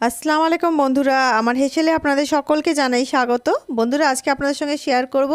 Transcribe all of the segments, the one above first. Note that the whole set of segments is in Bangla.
আসসালামু আলাইকুম বন্ধুরা, আমার হেসেলে আপনাদের সকলকে জানাই স্বাগত। বন্ধুরা, আজকে আপনাদের সঙ্গে শেয়ার করব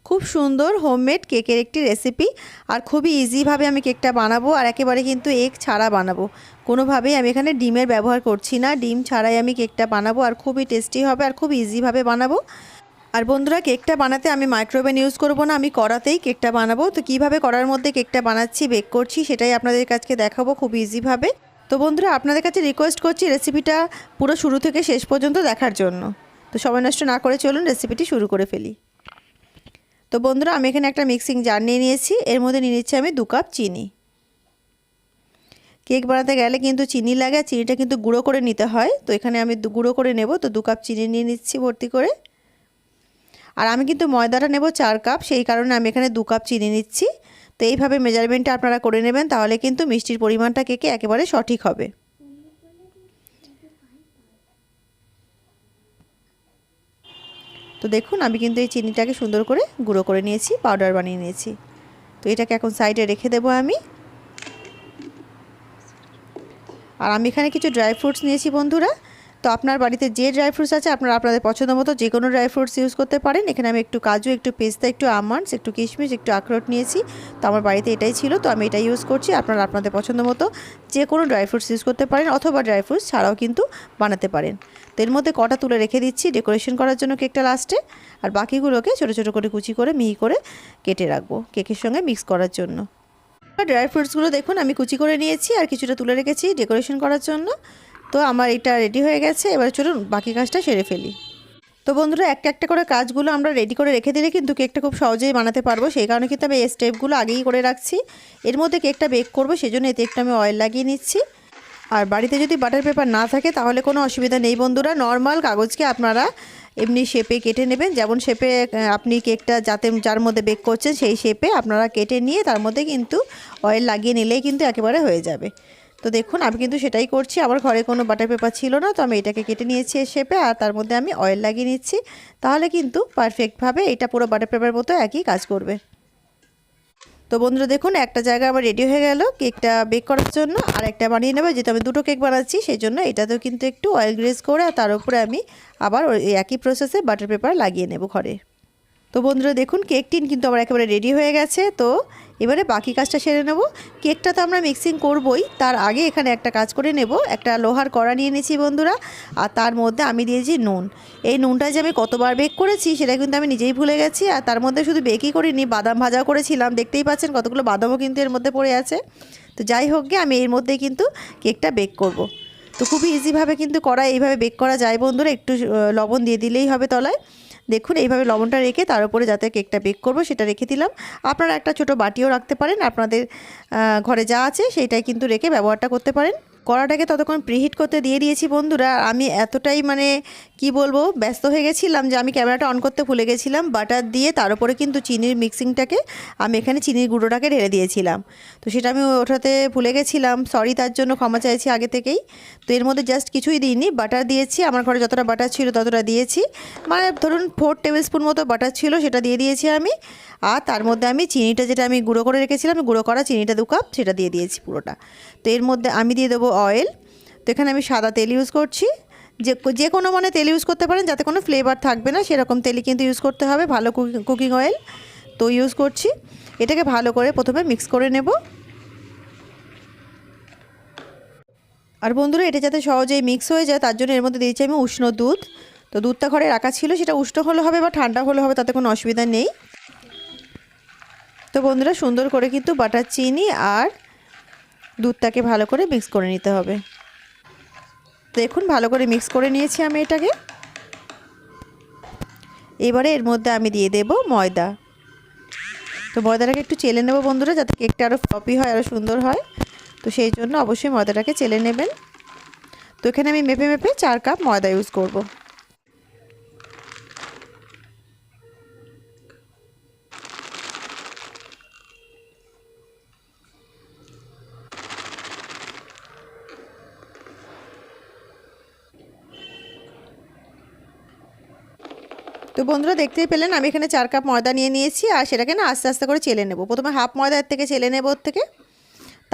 খুব সুন্দর হোমমেড কেকের একটি রেসিপি। আর খুবই ইজিভাবে আমি কেকটা বানাবো, আর একেবারে কিন্তু এগ ছাড়া বানাবো। কোনোভাবেই আমি এখানে ডিমের ব্যবহার করছি না, ডিম ছাড়াই আমি কেকটা বানাবো। আর খুবই টেস্টি হবে আর খুব ইজিভাবে বানাবো। আর বন্ধুরা, কেকটা বানাতে আমি মাইক্রোওভেন ইউজ করব না, আমি কড়াতেই কেকটা বানাবো। তো কিভাবে কড়ার মধ্যে কেকটা বানাচ্ছি, বেক করছি, সেটাই আপনাদের কাছে দেখাবো খুব ইজিভাবে। তো বন্ধুরা, আপনাদের কাছে রিকোয়েস্ট করছি রেসিপিটা পুরো শুরু থেকে শেষ পর্যন্ত দেখার জন্য। তো সময় নষ্ট না করে চলুন রেসিপিটি শুরু করে ফেলি। তো বন্ধুরা, আমি এখানে একটা মিক্সিং জার নিয়ে নিয়েছি, এর মধ্যে নিয়ে নিচ্ছি আমি 2 কাপ চিনি। কেক বানাতে গেলে কিন্তু চিনি লাগে, চিনিটা কিন্তু গুঁড়ো করে নিতে হয়। তো এখানে আমি গুঁড়ো করে নেব, তো 2 কাপ চিনি নিয়ে নিচ্ছি ভর্তি করে। আর আমি কিন্তু ময়দাটা নেব 4 কাপ, সেই কারণে আমি এখানে 2 কাপ চিনি নিচ্ছি। তো এইভাবে মেজারমেন্টটা আপনারা করে নেবেন, তাহলে কিন্তু মিষ্টির পরিমাণটা কেকে একেবারে সঠিক হবে। তো দেখুন, আমি কিন্তু এই চিনিটাকে সুন্দর করে গুঁড়ো করে নিয়েছি, পাউডার বানিয়ে নিয়েছি। তো এটাকে এখন সাইডে রেখে দেবো আমি। আর আমি এখানে কিছু ড্রাই ফ্রুটস নিয়েছি বন্ধুরা। তো আপনার বাড়িতে যে ড্রাই ফ্রুটস আছে আপনারা আপনাদের পছন্দ মতো যে কোনো ড্রাই ফ্রুটস ইউজ করতে পারেন। এখানে আমি একটু কাজু, একটু পেস্তা, একটু আমন্ডস, একটু কিশমিশ, একটু আখরোট নিয়েছি। তো আমার বাড়িতে এটাই ছিল, তো আমি এটা ইউজ করছি। আপনারা আপনাদের পছন্দ মতো যে কোনো ড্রাই ফ্রুটস ইউজ করতে পারেন, অথবা ড্রাই ফ্রুটস ছাড়াও কিন্তু বানাতে পারেন। তো এর মধ্যে কটা তুলে রেখে দিচ্ছি ডেকোরেশন করার জন্য কেকটা লাস্টে। আর বাকিগুলোকে ছোটো ছোটো করে কুচি করে মিহি করে কেটে রাখবো কেকের সঙ্গে মিক্স করার জন্য। ড্রাই ফ্রুটসগুলো দেখুন আমি কুচি করে নিয়েছি, আর কিছুটা তুলে রেখেছি ডেকোরেশন করার জন্য। তো আমার এটা রেডি হয়ে গেছে, এবার চলুন বাকি কাজটা সেরে ফেলি। তো বন্ধুরা, একটা একটা করে কাজগুলো আমরা রেডি করে রেখে দিলে কিন্তু কেকটা খুব সহজেই বানাতে পারবো। সেই কারণে কিন্তু আমি এই স্টেপগুলো আগেই করে রাখছি। এর মধ্যে কেকটা বেক করবো, সেজন্য এতে একটু আমি অয়েল লাগিয়ে নিচ্ছি। আর বাড়িতে যদি বাটার পেপার না থাকে তাহলে কোনো অসুবিধা নেই বন্ধুরা, নর্মাল কাগজকে আপনারা এমনি শেপে কেটে নেবেন। যেমন শেপে আপনি কেকটা যার মধ্যে বেক করছেন সেই শেপে আপনারা কেটে নিয়ে তার মধ্যে কিন্তু অয়েল লাগিয়ে নিলেই কিন্তু একেবারে হয়ে যাবে। তো দেখুন, আমি কিন্তু সেটাই করছি। আমার ঘরে কোনো বাটার পেপার ছিল না, তো আমি এটাকে কেটে নিয়েছি এই শেপে, আর তার মধ্যে আমি অয়েল লাগিয়ে নিচ্ছি। তাহলে কিন্তু পারফেক্টভাবে এটা পুরো বাটার পেপার মতো একই কাজ করবে। তো বন্ধুরা দেখুন, একটা জায়গা আবার রেডি হয়ে গেল কেকটা বেক করার জন্য। আর একটা বানিয়ে নেবো, যেহেতু আমি 2টো কেক বানাচ্ছি সেই জন্য এটাতেও কিন্তু একটু অয়েল গ্রেস করে, আর তার উপরে আমি আবার ওই একই প্রসেসে বাটার পেপার লাগিয়ে নেব ঘরে। তো বন্ধুরা দেখুন, কেক টিন কিন্তু আমার একেবারে রেডি হয়ে গেছে। তো এবারে বাকি কাজটা সেরে নেব। কেকটা তো আমরা মিক্সিং করবই, তার আগে এখানে একটা কাজ করে নেব। একটা লোহার কড়া নিয়ে নিয়েছি বন্ধুরা, আর তার মধ্যে আমি দিয়েছি নুন। এই নুনটা যে আমি কতবার বেক করেছি সেটা কিন্তু আমি নিজেই ভুলে গেছি। আর তার মধ্যে শুধু বেকই করিনি, বাদাম ভাজাও করেছিলাম। দেখতেই পাচ্ছেন কতগুলো বাদামও কিন্তু এর মধ্যে পড়ে আছে। তো যাই হোক গে, আমি এর মধ্যেই কিন্তু কেকটা বেক করব। তো খুবই ইজিভাবে কিন্তু এইভাবে বেক করা যায় বন্ধুরা। একটু লবণ দিয়ে দিলেই হবে তলায়। দেখুন, এইভাবে লবণটা রেখে তার উপরে যাতে কেকটা বেক করব সেটা রেখে দিলাম। আপনারা একটা ছোট বাটিও রাখতে পারেন, আপনাদের ঘরে যা আছে সেইটাই কিন্তু রেখে ব্যবহারটা করতে পারেন। কড়াটাকে ততক্ষণ প্রিহিট করতে দিয়ে দিয়েছি বন্ধুরা। আমি এতটাই কি বলবো, ব্যস্ত হয়ে গেছিলাম যে আমি ক্যামেরাটা অন করতে ভুলে গেছিলাম। বাটার দিয়ে তার উপরে কিন্তু চিনির মিক্সিংটাকে আমি এখানে চিনির গুঁড়োটাকে ঢেলে দিয়েছিলাম। তো সেটা আমি ওঠাতে ভুলে গেছিলাম, সরি, তার জন্য ক্ষমা চাইছি আগে থেকেই। তো এর মধ্যে জাস্ট কিছুই দিইনি, বাটার দিয়েছি। আমার ঘরে যতটা বাটার ছিল ততটা দিয়েছি, ধরুন 4 টেবিল স্পুন মতো বাটার ছিল, সেটা দিয়ে দিয়েছি আমি। আর তার মধ্যে আমি চিনিটা, যেটা আমি গুঁড়ো করে রেখেছিলাম, গুঁড়ো করা চিনিটা 2 কাপ, সেটা দিয়ে দিয়েছি পুরোটা। তো এর মধ্যে আমি দিয়ে দেবো অয়েল। তো এখানে আমি সাদা তেল ইউজ করছি। যে কোনো তেল ইউজ করতে পারেন, যাতে কোনো ফ্লেভার থাকবে না সেরকম তেলই কিন্তু ইউজ করতে হবে, ভালো কুকিং অয়েল। তো ইউজ করছি। এটাকে ভালো করে প্রথমে মিক্স করে নেব। আর বন্ধুরা, এটা যাতে সহজেই মিক্স হয়ে যায় তার জন্য এর মধ্যে দিয়েছি আমি উষ্ণ দুধ। তো দুধটা ঘরে রাখা ছিল, সেটা উষ্ণ হলে হবে বা ঠান্ডা হলে হবে, তাতে কোনো অসুবিধা নেই। তো বন্ধুরা, সুন্দর করে কিন্তু বাটার, চিনি আর দুধটাকে ভালো করে মিক্স করে নিতে হবে। দেখুন, ভালো করে মিক্স করে নিয়েছি আমি এটাকে। এবারে এর মধ্যে আমি দিয়ে দেব ময়দা। তো ময়দাটাকে একটু চেলে নেব বন্ধুরা, যাতে কেকটা আরও ফ্লপি হয়, আরও সুন্দর হয়। তো সেই জন্য অবশ্যই ময়দাটাকে চেলে নেবেন। তো এখানে আমি মেপে মেপে 4 কাপ ময়দা ইউজ করব। তো বন্ধুরা, দেখতেই পেলেন আমি এখানে 4 কাপ ময়দা নিয়ে নিয়েছি, আর সেটাকে আস্তে আস্তে করে চেলে নেব। প্রথমে হাফ ময়দা এর থেকে চেলে নেব ওর থেকে।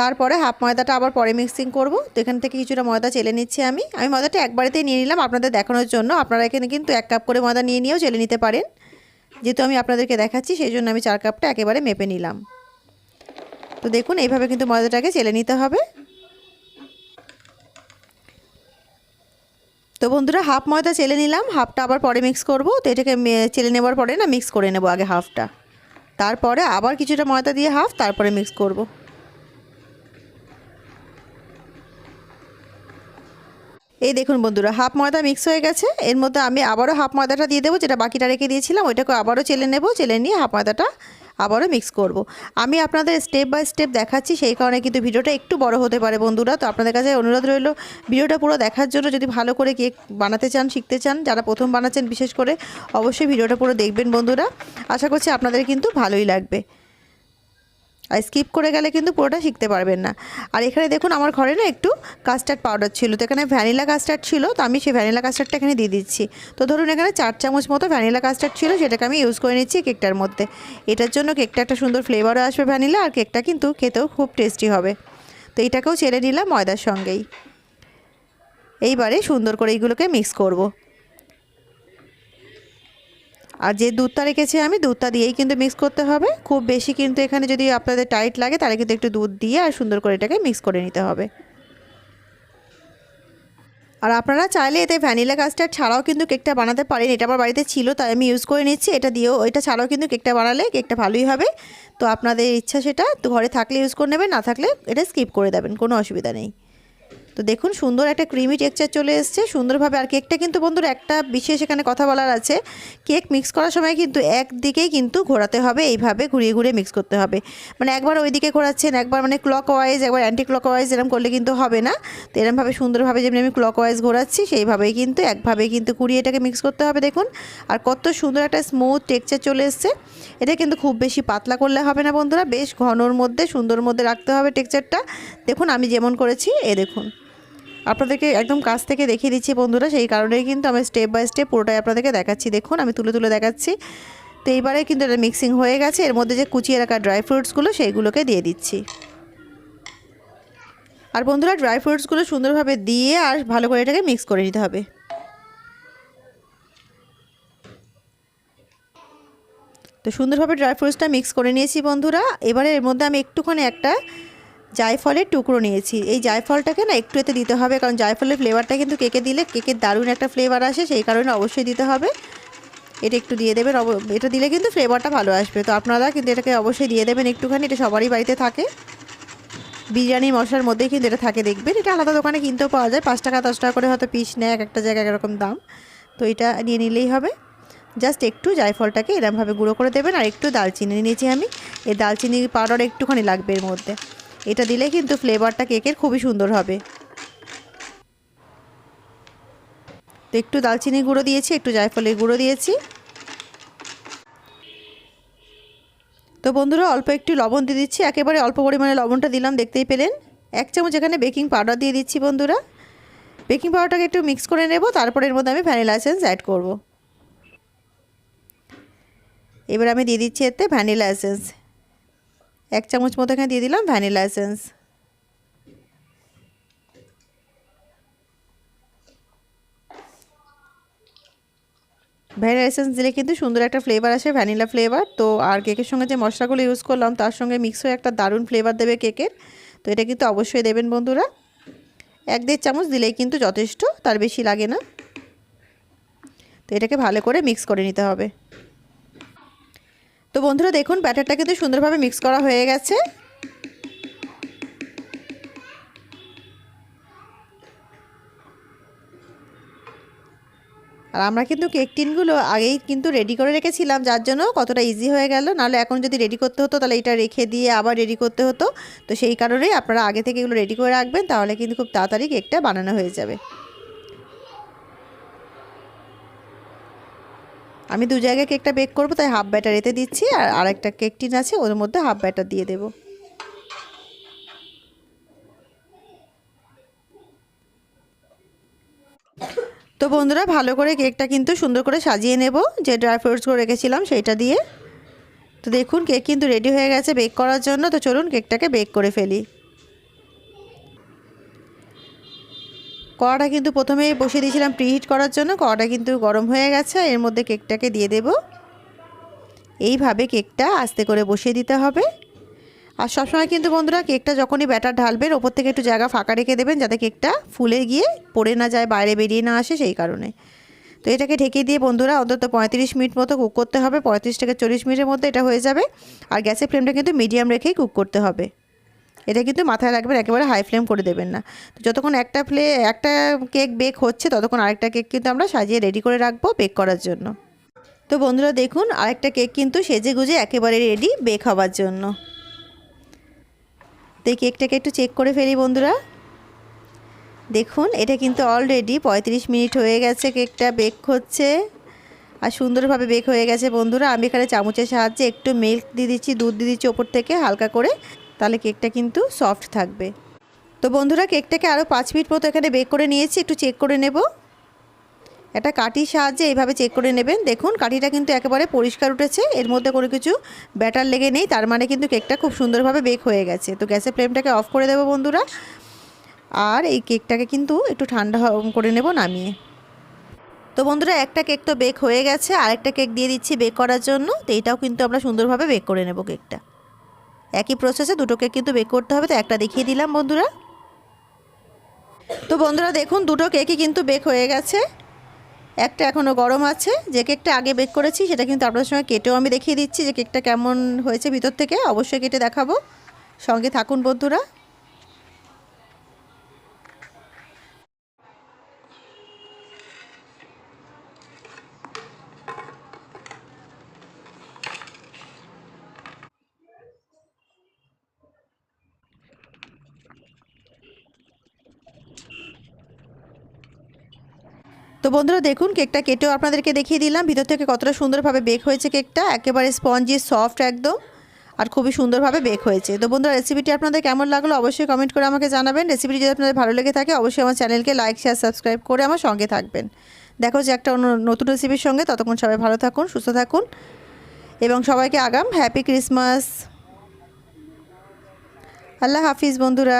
তারপরে হাফ ময়দাটা আবার পরে মিক্সিং করব। তো এখান থেকে কিছুটা ময়দা চেলে নিচ্ছি আমি ময়দাটা একবারেতেই নিয়ে নিলাম আপনাদের দেখানোর জন্য। আপনারা এখানে কিন্তু 1 কাপ করে ময়দা নিয়েও চেলে নিতে পারেন, যেহেতু আমি আপনাদেরকে দেখাচ্ছি সেই জন্য আমি 4 কাপটা একেবারে মেপে নিলাম। তো দেখুন এইভাবে কিন্তু ময়দাটাকে চেলে নিতে হবে। তো বন্ধুরা হাফ ময়দা চেলে নিলাম, হাফটা আবার পরে মিক্স করব। তো এটাকে চেলে নেওয়ার পরে না মিক্স করে নেব আগে হাফটা, তারপরে আবার কিছুটা ময়দা দিয়ে হাফ, তারপরে মিক্স করব। এই দেখুন বন্ধুরা হাফ ময়দা মিক্স হয়ে গেছে। এর মধ্যে আমি আবারও হাফ ময়দাটা দিয়ে দেবো, যেটা বাকিটা রেখে দিয়েছিলাম ওইটাকে আবারও চেলে নেব। চেলে নিয়ে হাফ ময়দাটা আবারও মিক্স করব। আমি আপনাদের স্টেপ বাই স্টেপ দেখাচ্ছি, সেই কারণে কিন্তু ভিডিওটা একটু বড় হতে পারে বন্ধুরা। তো আপনাদের কাছে অনুরোধ রইল ভিডিওটা পুরো দেখার জন্য। যদি ভালো করে কেক বানাতে চান, শিখতে চান, যারা প্রথম বানাচ্ছেন বিশেষ করে, অবশ্যই ভিডিওটা পুরো দেখবেন বন্ধুরা। আশা করছি আপনাদের কিন্তু ভালোই লাগবে। আর স্কিপ করে গেলে কিন্তু পুরোটা শিখতে পারবেন না। আর এখানে দেখুন আমার ঘরে না একটু কাস্টার্ড পাউডার ছিল, তো এখানে ভ্যানিলা কাস্টার্ড ছিল, তো আমি সেই ভ্যানিলা কাস্টার্ডটা এখানে দিয়ে দিচ্ছি। তো ধরুন এখানে 4 চামচ মতো ভ্যানিলা কাস্টার্ড ছিল, সেটাকে আমি ইউজ করে নিচ্ছি কেকটার মধ্যে। এটার জন্য কেকটা একটা সুন্দর ফ্লেভারও আসবে ভ্যানিলা, আর কেকটা কিন্তু খেতেও খুব টেস্টি হবে। তো এইটাকেও ছেড়ে নিলাম ময়দার সঙ্গেই। এইবারে সুন্দর করে এইগুলোকে মিক্স করব। আর যে দুধটা রেখেছি আমি দুধটা দিয়েই কিন্তু মিক্স করতে হবে। খুব বেশি কিন্তু এখানে যদি আপনাদের টাইট লাগে তাহলে কিন্তু একটু দুধ দিয়ে আর সুন্দর করে এটাকে মিক্স করে নিতে হবে। আর আপনারা চাইলে এতে ভ্যানিলা কাস্টার্ড ছাড়াও কিন্তু কেকটা বানাতে পারেন। এটা আমার বাড়িতে ছিল তাই আমি ইউজ করে নিচ্ছি। এটা দিয়েও, এটা ছাড়াও কিন্তু কেকটা বানালে কেকটা ভালোই হবে। তো আপনাদের ইচ্ছা, সেটা তো ঘরে থাকলে ইউজ করে নেবেন, না থাকলে এটা স্কিপ করে দেবেন, কোনো অসুবিধা নেই। তো দেখুন সুন্দর একটা ক্রিমি টেক্সচার চলে এসছে সুন্দরভাবে। আর কেকটা কিন্তু বন্ধুরা একটা বিশেষ এখানে কথা বলার আছে, কেক মিক্স করার সময় কিন্তু একদিকেই কিন্তু ঘোরাতে হবে, এইভাবে ঘুরিয়ে ঘুরিয়ে মিক্স করতে হবে। মানে একবার ওইদিকে ঘোরাচ্ছেন, একবার মানে ক্লকওয়াইজ, একবার অ্যান্টি ক্লকওয়াইজ, এরকম করলে কিন্তু হবে না। তো এরকমভাবে সুন্দরভাবে যেমনি আমি ক্লকওয়াইজ ঘোরাচ্ছি সেইভাবেই কিন্তু একভাবেই কিন্তু ঘুরিয়ে এটাকে মিক্স করতে হবে। দেখুন আর কত সুন্দর একটা স্মুথ টেক্সচার চলে এসছে। এটা কিন্তু খুব বেশি পাতলা করলে হবে না বন্ধুরা, বেশ ঘনর মধ্যে সুন্দর মধ্যে রাখতে হবে টেক্সচারটা। দেখুন আমি যেমন করেছি, দেখুন আপনাদেরকে একদম কাছ থেকে দেখিয়ে দিচ্ছি বন্ধুরা, সেই কারণেই কিন্তু আমি স্টেপ বাই স্টেপ পুরোটাই আপনাদেরকে দেখাচ্ছি। দেখুন আমি তুলে তুলে দেখাচ্ছি। তো এইবারে কিন্তু এটা মিক্সিং হয়ে গেছে। এর মধ্যে যে কুচিয়ে রাখা ড্রাই ফ্রুটসগুলো সেইগুলোকে দিয়ে দিচ্ছি। আর বন্ধুরা ড্রাই ফ্রুটসগুলো সুন্দরভাবে দিয়ে আর ভালো করে এটাকে মিক্স করে নিতে হবে। তো সুন্দরভাবে ড্রাই ফ্রুটসটা মিক্স করে নিয়েছি বন্ধুরা। এবারে এর মধ্যে আমি একটুখানি একটা জায়ফলের টুকরো নিয়েছি। এই জায়ফলটাকে না একটু এতে দিতে হবে, কারণ জায়ফলের ফ্লেভারটা কিন্তু কেকে দিলে কেকের দারুণ একটা ফ্লেভার আসে, সেই কারণে অবশ্যই দিতে হবে। এটা একটু দিয়ে দেবেন, এটা দিলে কিন্তু ফ্লেভারটা ভালো আসবে। তো আপনারা কিন্তু এটাকে অবশ্যই দিয়ে দেবেন একটুখানি। এটা সবারই বাড়িতে থাকে, বিরিয়ানি মশলার মধ্যেই কিন্তু এটা থাকে দেখবেন। এটা আলাদা দোকানে কিনতেও পাওয়া যায়, 5 টাকা 10 টাকা করে হয়তো পিস নেয়, একটা জায়গায় এরকম দাম। তো এটা নিয়ে নিলেই হবে। জাস্ট একটু জায়ফলটাকে এরকমভাবে গুঁড়ো করে দেবেন। আর একটু দালচিনি নিয়েছি আমি, এই দালচিনি পাউডার একটুখানি লাগবে এর মধ্যে। এটা দিলে কিন্তু ফ্লেভারটা কেকের খুবই সুন্দর হবে। তো একটু দালচিনি গুঁড়ো দিয়েছি, একটু জায়ফলের গুঁড়ো দিয়েছি। তো বন্ধুরা অল্প একটু লবণ দিয়ে দিচ্ছি, একেবারে অল্প পরিমাণে লবণটা দিলাম, দেখতেই পেলেন। 1 চামচ এখানে বেকিং পাউডার দিয়ে দিচ্ছি বন্ধুরা। বেকিং পাউডারটাকে একটু মিক্স করে নেব, তারপরে এর মধ্যে আমি ভ্যানিলা এসেন্স অ্যাড করব। এবার আমি দিয়ে দিচ্ছি এতে ভ্যানিলা এসেন্স, 1 চামচ মতো এখানে দিয়ে দিলাম ভ্যানিলা এসেন্স। ভ্যানিলা এসেন্স দিলে কিন্তু সুন্দর একটা ফ্লেভার আসে, ভ্যানিলা ফ্লেভার। তো আর কেকের সঙ্গে যে মশলাগুলো ইউজ করলাম তার সঙ্গে মিক্স হয়ে একটা দারুণ ফ্লেভার দেবে কেকের। তো এটা কিন্তু অবশ্যই দেবেন বন্ধুরা। 1-1.5 চামচ দিলেই কিন্তু যথেষ্ট, তার বেশি লাগে না। তো এটাকে ভালো করে মিক্স করে নিতে হবে। তো বন্ধুরা দেখুন ব্যাটারটা কিন্তু সুন্দরভাবে মিক্স করা হয়ে গেছে। আর আমরা কিন্তু কেক টিনগুলো আগেই কিন্তু রেডি করে রেখেছিলাম, যার জন্য কতটা ইজি হয়ে গেল। নাহলে এখন যদি রেডি করতে হতো তাহলে এটা রেখে দিয়ে আবার রেডি করতে হতো। তো সেই কারণেই আপনারা আগে থেকে এগুলো রেডি করে রাখবেন, তাহলে কিন্তু খুব তাড়াতাড়ি কেকটা বানানো হয়ে যাবে। আমি 2 জায়গায় কেকটা বেক করব, তাই হাফ ব্যাটার এতে দিচ্ছি, আর আরেকটা কেক টিন আছে ওর মধ্যে হাফ ব্যাটার দিয়ে দেবো। তো বন্ধুরা ভালো করে কেকটা কিন্তু সুন্দর করে সাজিয়ে নেব, যে ড্রাই ফ্রুটসগুলো রেখেছিলাম সেইটা দিয়ে। তো দেখুন কেক কিন্তু রেডি হয়ে গেছে বেক করার জন্য। তো চলুন কেকটাকে বেক করে ফেলি। কড়াটা কিন্তু প্রথমে বসিয়ে দিয়েছিলাম প্রিহিট করার জন্য। কড়াটা কিন্তু গরম হয়ে গেছে। এর মধ্যে কেকটাকে দিয়ে দেব। এইভাবে কেকটা আস্তে করে বসিয়ে দিতে হবে। আর সবসময় কিন্তু বন্ধুরা কেকটা যখনই ব্যাটার ঢালবেন ওপর থেকে একটু জায়গা ফাঁকা রেখে দেবেন, যাতে কেকটা ফুলে গিয়ে পড়ে না যায়, বাইরে বেরিয়ে না আসে, সেই কারণে। তো এটাকে ঢেকে দিয়ে বন্ধুরা অন্তত 35 মিনিট মতো কুক করতে হবে। 35 থেকে 40 মিনিটের মধ্যে এটা হয়ে যাবে। আর গ্যাসের ফ্লেমটা কিন্তু মিডিয়াম রেখেই কুক করতে হবে। এটা কিন্তু মাথায় রাখবেন, একেবারে হাই ফ্লেম করে দেবেন না। তো যতক্ষণ একটা কেক বেক হচ্ছে ততক্ষণ আরেকটা কেক কিন্তু আমরা সাজিয়ে রেডি করে রাখবো বেক করার জন্য। তো বন্ধুরা দেখুন, আরেকটা কেক কিন্তু সেজে গুজে একেবারে রেডি বেক হওয়ার জন্য। তো এই কেকটাকে একটু চেক করে ফেলি বন্ধুরা। দেখুন এটা কিন্তু অলরেডি 35 মিনিট হয়ে গেছে, কেকটা বেক হচ্ছে আর সুন্দরভাবে বেক হয়ে গেছে বন্ধুরা। আমি এখানে চামচের সাহায্যে একটু মিল্ক দিয়ে দিচ্ছি, দুধ দিয়ে দিচ্ছি ওপর থেকে হালকা করে, তাহলে কেকটা কিন্তু সফট থাকবে। তো বন্ধুরা কেকটাকে আরও 5 মিনিট মতো এখানে বেক করে নিয়েছি। একটু চেক করে নেব, একটা কাঠির সাহায্যে এইভাবে চেক করে নেবেন। দেখুন কাঠিটা কিন্তু একেবারে পরিষ্কার উঠেছে, এর মধ্যে কোনো কিছু ব্যাটার লেগে নেই, তার মানে কিন্তু কেকটা খুব সুন্দরভাবে বেক হয়ে গেছে। তো গ্যাসের ফ্লেমটাকে অফ করে দেবো বন্ধুরা। আর এই কেকটাকে কিন্তু একটু ঠান্ডা করে নেব নামিয়ে। তো বন্ধুরা একটা কেক তো বেক হয়ে গেছে, আরেকটা কেক দিয়ে দিচ্ছি বেক করার জন্য। তো এইটাও কিন্তু আমরা সুন্দরভাবে বেক করে নেব কেকটা। একই প্রসেসে দুটো কেক কিন্তু বেক করতে হবে। তো একটা দেখিয়ে দিলাম বন্ধুরা। তো বন্ধুরা দেখুন দুটো কেকই কিন্তু বেক হয়ে গেছে, একটা এখনও গরম আছে। যে কেকটা আগে বেক করেছি সেটা কিন্তু আপনাদের সঙ্গে কেটেও আমি দেখিয়ে দিচ্ছি যে কেকটা কেমন হয়েছে ভিতর থেকে, অবশ্যই কেটে দেখাবো। সঙ্গে থাকুন বন্ধুরা। তো বন্ধুরা দেখুন কেকটা কেটেও আপনাদেরকে দেখিয়ে দিলাম ভিতর থেকে কতটা সুন্দরভাবে বেক হয়েছে কেকটা, একেবারে স্পঞ্জি সফট একদম, আর খুবই সুন্দরভাবে বেক হয়েছে। তো বন্ধুরা রেসিপিটি আপনাদের কেমন লাগলো অবশ্যই কমেন্ট করে আমাকে জানাবেন। রেসিপিটি যদি আপনাদের ভালো লেগে থাকে অবশ্যই আমার চ্যানেলকে লাইক শেয়ার সাবস্ক্রাইব করে আমার সঙ্গে থাকবেন। দেখো যে একটা নতুন রেসিপির সঙ্গে, ততক্ষণ সবাই ভালো থাকুন, সুস্থ থাকুন এবং সবাইকে আগাম হ্যাপি ক্রিসমাস। আল্লাহ হাফিজ বন্ধুরা।